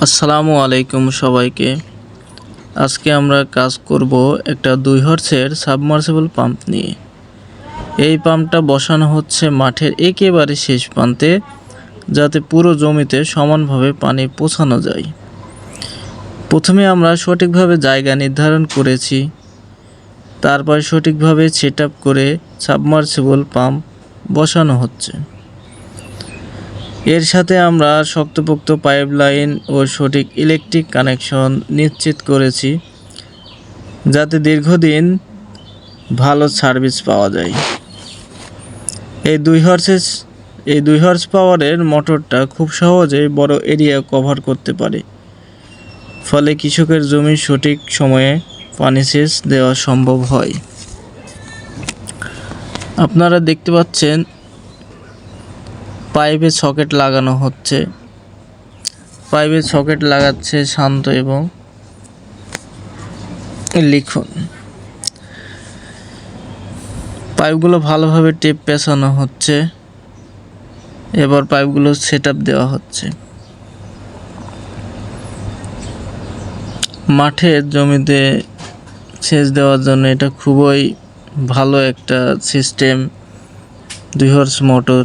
আসসালামু আলাইকুম সবাইকে। আজকে আমরা কাজ করব একটা 2 হর্সের সাবমার্সিবল পাম্প নিয়ে। এই পাম্পটা বসানো হচ্ছে মাঠের একেবারে শেষ প্রান্তে, যাতে পুরো জমিতে সমানভাবে পানি পৌঁছানো যায়। প্রথমে আমরা সঠিকভাবে জায়গা নির্ধারণ করেছি, তারপর সঠিকভাবে সেটআপ করে সাবমার্সিবল পাম্প বসানো হচ্ছে। এর সাথে আমরা শক্তপোক্ত পাইপলাইন ও সঠিক ইলেকট্রিক কানেকশন নিশ্চিত করেছি, যাতে দীর্ঘদিন ভালো সার্ভিস পাওয়া যায়। এই 2 হর্স পাওয়ারের মোটরটা খুব সহজেই বড় এরিয়া কভার করতে পারে, ফলে কৃষকের জমি সঠিক সময়ে পানি সেচ দেওয়া সম্ভব হয়। আপনারা দেখতে পাচ্ছেন পাইপে সকেট লাগানো হচ্ছে। পাইপে সকেট লাগাচ্ছে শান্ত এবং লিখন। পাইপগুলো ভালোভাবে টেপ পেঁচানো হচ্ছে। এবার পাইপগুলো সেটআপ দেওয়া হচ্ছে। মাঠের জমিতে সেচ দেওয়ার জন্য এটা খুবই ভালো একটা সিস্টেম। 2 horse motor